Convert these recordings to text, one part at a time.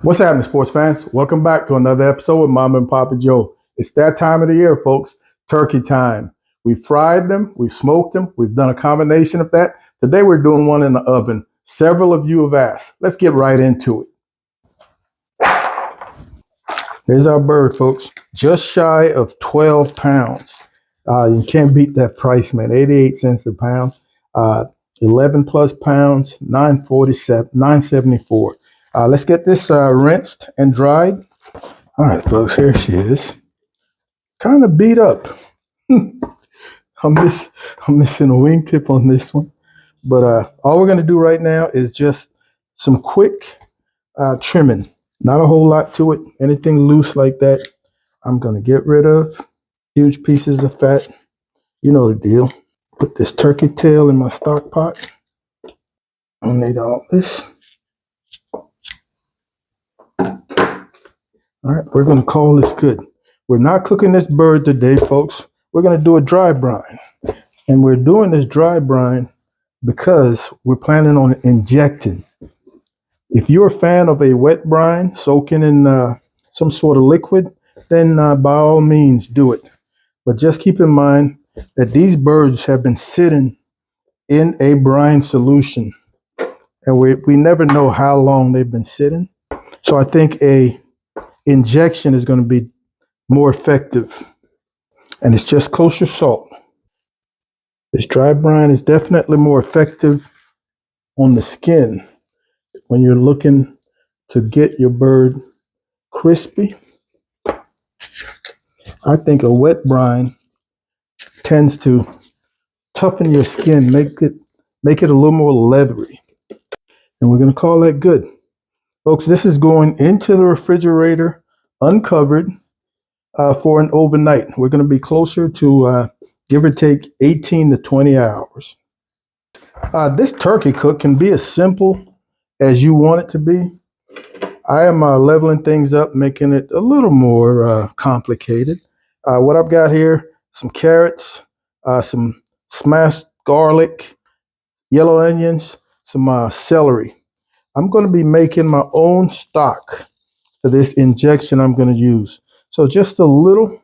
What's happening, sports fans? Welcome back to another episode with Mama and Papa Joe. It's that time of the year, folks. Turkey time. We fried them, we smoked them, we've done a combination of that. Today we're doing one in the oven. Several of you have asked. Let's get right into it. Here's our bird, folks. Just shy of 12 pounds. You can't beat that price, man. 88 cents a pound. Uh, 11 plus pounds, 947, 974. Let's get this rinsed and dried. All right, folks, here she is. Kind of beat up. I'm, miss, I'm missing a wingtip on this one. But all we're going to do right now is just some quick trimming. Not a whole lot to it. Anything loose like that, I'm going to get rid of. Huge pieces of fat. You know the deal. Put this turkey tail in my stock pot. I'll need all this. All right, we're going to call this good. We're not cooking this bird today, folks. We're going to do a dry brine. And we're doing this dry brine because we're planning on injecting. If you're a fan of a wet brine, soaking in some sort of liquid, then by all means do it. But just keep in mind that these birds have been sitting in a brine solution, and we never know how long they've been sitting. So I think a injection is going to be more effective, and it's just kosher salt. This dry brine is definitely more effective on the skin when you're looking to get your bird crispy. I think a wet brine tends to toughen your skin, make it a little more leathery. And we're going to call that good. Folks, this is going into the refrigerator uncovered for an overnight. We're going to be closer to give or take 18 to 20 hours. This turkey cook can be as simple as you want it to be. I am leveling things up, making it a little more complicated. What I've got here, some carrots, some smashed garlic, yellow onions, some celery. I'm going to be making my own stock for this injection I'm going to use. So just a little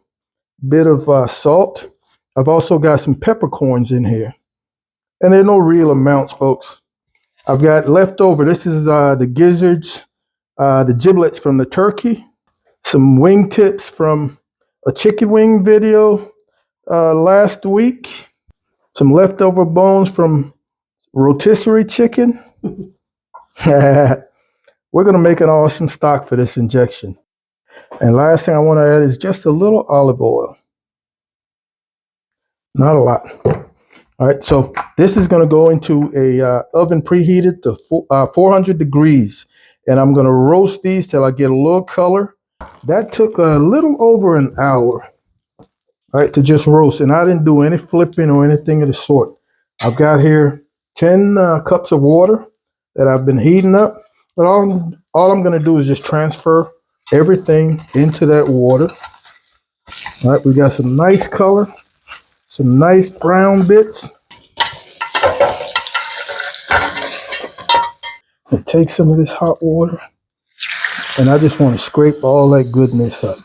bit of salt. I've also got some peppercorns in here. And they're no real amounts, folks. I've got leftover. This is the gizzards, the giblets from the turkey, some wing tips from a chicken wing video last week, some leftover bones from rotisserie chicken. We're going to make an awesome stock for this injection. And last thing I want to add is just a little olive oil. Not a lot. All right, so this is going to go into a oven preheated to 400 degrees. And I'm going to roast these till I get a little color. That took a little over an hour, all right, to just roast. And I didn't do any flipping or anything of the sort. I've got here 10 cups of water that I've been heating up. But all I'm going to do is just transfer everything into that water. All right, we got some nice color, some nice brown bits. And take some of this hot water, and I just want to scrape all that goodness up.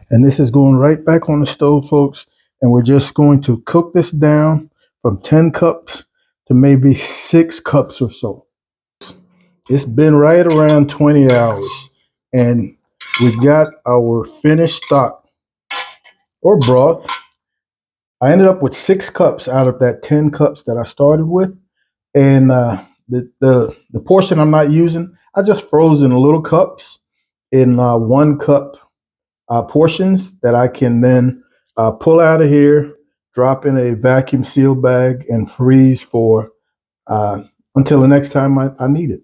And this is going right back on the stove, folks. And we're just going to cook this down from 10 cups to maybe 6 cups or so. It's been right around 20 hours. And we've got our finished stock or broth. I ended up with 6 cups out of that 10 cups that I started with. And the portion I'm not using, I just froze in little cups in 1 cup portions that I can then pull out of here, drop in a vacuum seal bag, and freeze for until the next time I need it.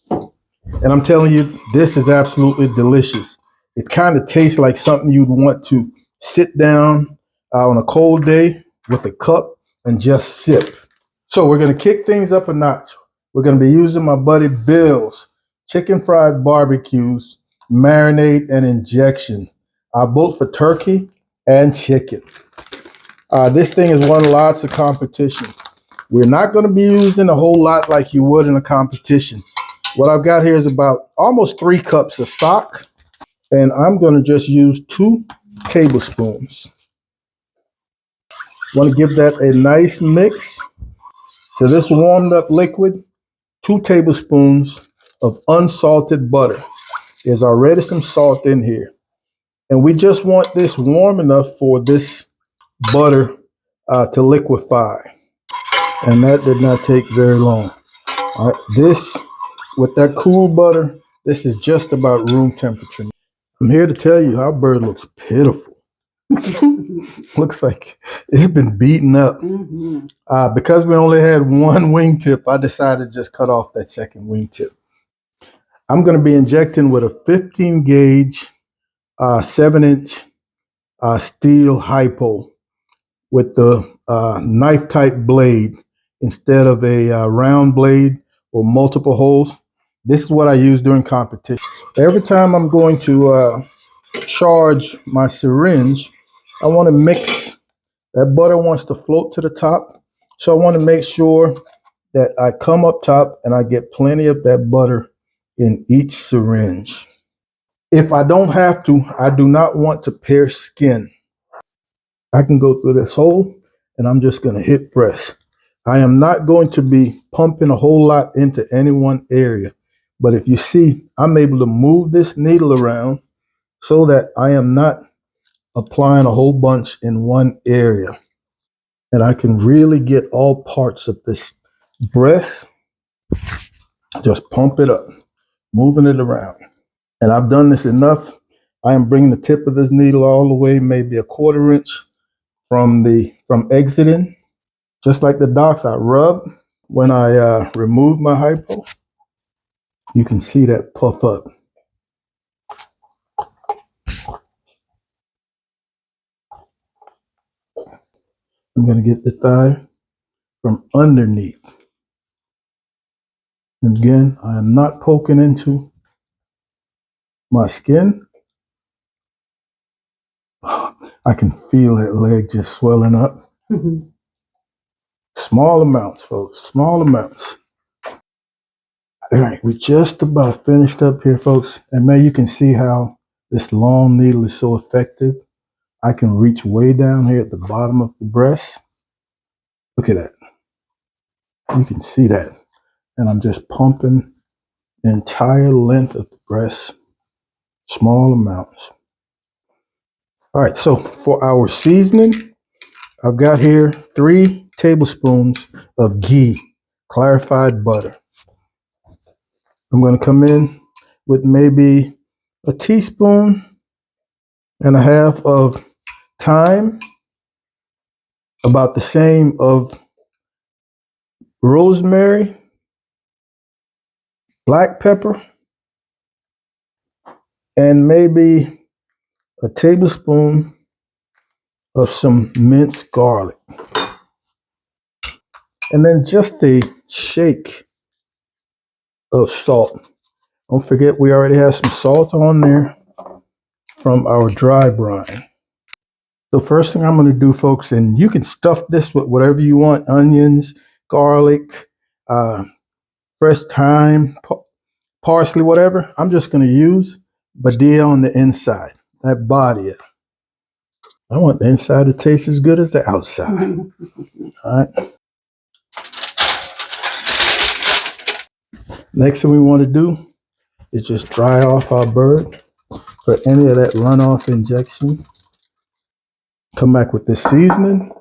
And I'm telling you, this is absolutely delicious. It kind of tastes like something you'd want to sit down on a cold day with a cup and just sip. So we're going to kick things up a notch. We're going to be using my buddy Bill's chicken fried barbecues, marinade, and injection, both for turkey and chicken. This thing has won lots of competition. We're not going to be using a whole lot like you would in a competition. What I've got here is about almost 3 cups of stock, and I'm going to just use 2 tablespoons. Want to give that a nice mix. To this warmed up liquid, 2 tablespoons of unsalted butter. There's already some salt in here. And we just want this warm enough for this butter to liquefy. And that did not take very long. All right, this, with that cool butter, this is just about room temperature. I'm here to tell you our bird looks pitiful. Looks like it's been beaten up. Because we only had 1 wingtip, I decided to just cut off that second wingtip. I'm going to be injecting with a 15 gauge, 7-inch steel hypo with the knife type blade instead of a round blade or multiple holes. This is what I use during competition. Every time I'm going to charge my syringe, I want to mix. That butter wants to float to the top. So I want to make sure that I come up top and I get plenty of that butter in each syringe. If I don't have to, I do not want to pierce skin. I can go through this hole and I'm just going to hit press. I am not going to be pumping a whole lot into any one area. But if you see, I'm able to move this needle around so that I am not applying a whole bunch in one area. And I can really get all parts of this breast. Just pump it up, moving it around. And I've done this enough. I am bringing the tip of this needle all the way, maybe a 1/4 inch from exiting. Just like the docs I rub when I remove my hypo. You can see that puff up. I'm going to get the thigh from underneath. And again, I am not poking into my skin. I can feel that leg just swelling up. Small amounts, folks, small amounts. All right, we're just about finished up here, folks. And man, you can see how this long needle is so effective. I can reach way down here at the bottom of the breast. Look at that. You can see that. And I'm just pumping the entire length of the breast, small amounts. All right, so for our seasoning, I've got here 3 tablespoons of ghee, clarified butter. I'm going to come in with maybe a teaspoon and a half of thyme, about the same of rosemary, black pepper, and maybe a tablespoon of some minced garlic. And then just a shake of salt. Don't forget, we already have some salt on there from our dry brine. The first thing I'm going to do, folks, and you can stuff this with whatever you want, onions, garlic, fresh thyme, parsley, whatever. I'm just going to use badilla on the inside, that body. I want the inside to taste as good as the outside. All right. Next thing we want to do is just dry off our bird for any of that runoff injection. Come back with this seasoning,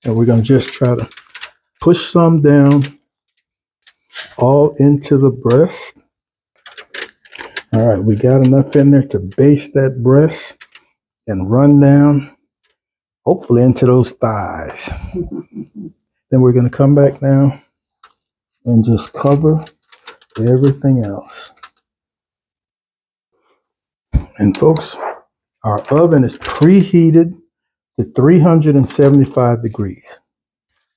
and we're going to just try to push some down all into the breast. All right, we got enough in there to baste that breast and run down, hopefully into those thighs. Then we're going to come back now and just cover everything else. And folks, our oven is preheated to 375 degrees.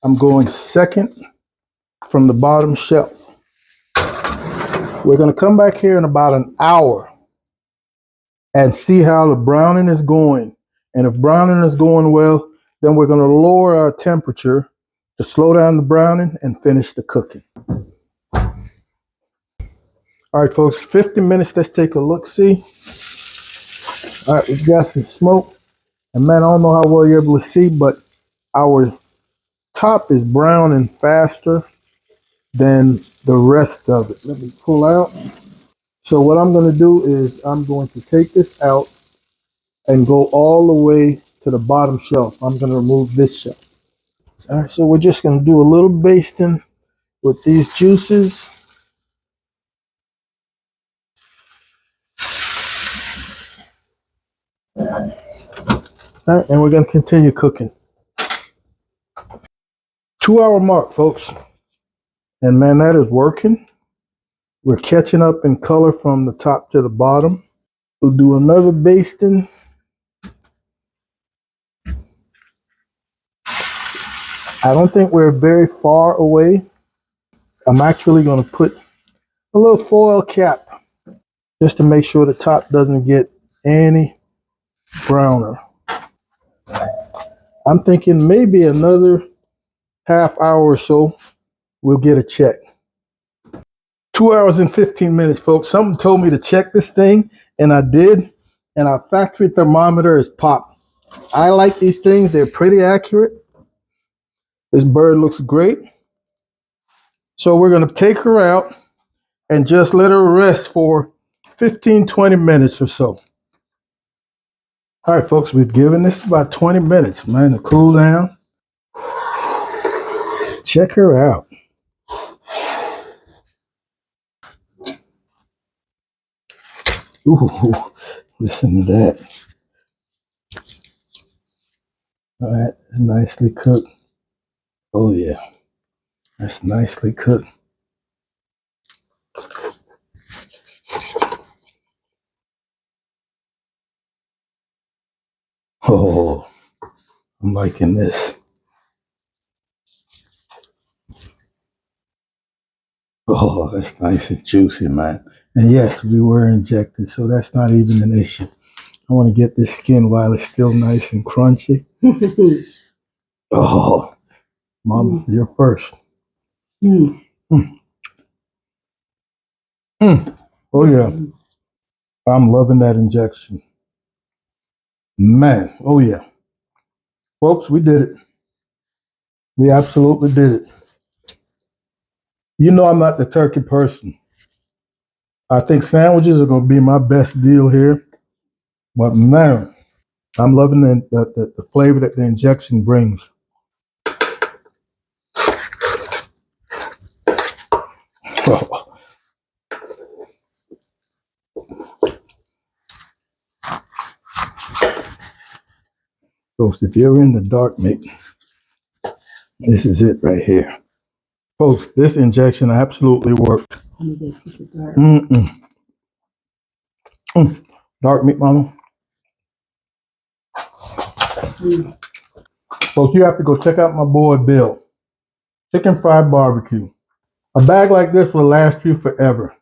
I'm going second from the bottom shelf. We're going to come back here in about an hour and see how the browning is going. And if browning is going well, then we're going to lower our temperature to slow down the browning and finish the cooking. All right, folks, 50 minutes. Let's take a look. See. All right, we've got some smoke. And man, I don't know how well you're able to see, but our top is browning faster than the rest of it. Let me pull out. So what I'm going to do is I'm going to take this out and go all the way to the bottom shelf. I'm going to remove this shelf. All right, so we're just going to do a little basting with these juices. All right, and we're going to continue cooking. 2 hour mark, folks. And man, that is working. We're catching up in color from the top to the bottom. We'll do another basting. I don't think we're very far away. I'm actually going to put a little foil cap just to make sure the top doesn't get any browner. I'm thinking maybe another half hour or so, we'll get a check. 2 hours and 15 minutes, folks. Someone told me to check this thing, and I did. And our factory thermometer is popped. I like these things. They're pretty accurate. This bird looks great. So we're going to take her out and just let her rest for 15, 20 minutes or so. All right, folks, we've given this about 20 minutes, man, to cool down. Check her out. Ooh, listen to that. All right, it's nicely cooked. Oh, yeah, that's nicely cooked. Oh, I'm liking this. Oh, that's nice and juicy, man. And yes, we were injected, so that's not even an issue. I want to get this skin while it's still nice and crunchy. Oh, Mom, you're first. Mm. Mm. Mm. Oh, yeah. I'm loving that injection. Man, oh, yeah. Folks, we did it. We absolutely did it. You know I'm not the turkey person. I think sandwiches are going to be my best deal here. But man, I'm loving the flavor that the injection brings. Oh, folks, if you're in the dark meat, this is it right here. Folks, this injection absolutely worked. Mm-mm. Mm. Dark meat, mama. Mm. Folks, you have to go check out my boy Bill. Chicken fried barbecue. A bag like this will last you forever,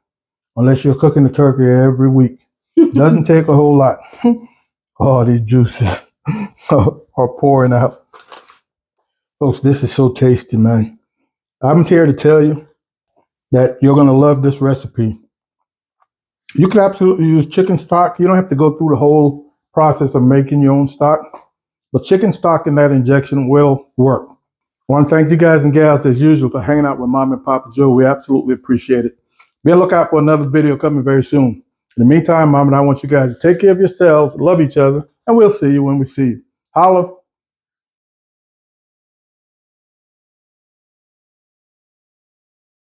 unless you're cooking the turkey every week. Doesn't take a whole lot. Oh, these juices are pouring out. Folks, this is so tasty, man. I'm here to tell you that you're going to love this recipe. You can absolutely use chicken stock. You don't have to go through the whole process of making your own stock, but chicken stock in that injection will work. I want to thank you guys and gals as usual for hanging out with Mom and Papa Joe. We absolutely appreciate it. Be on the lookout for another video coming very soon. In the meantime, Mom and I want you guys to take care of yourselves, love each other, and we'll see you when we see you. Holla.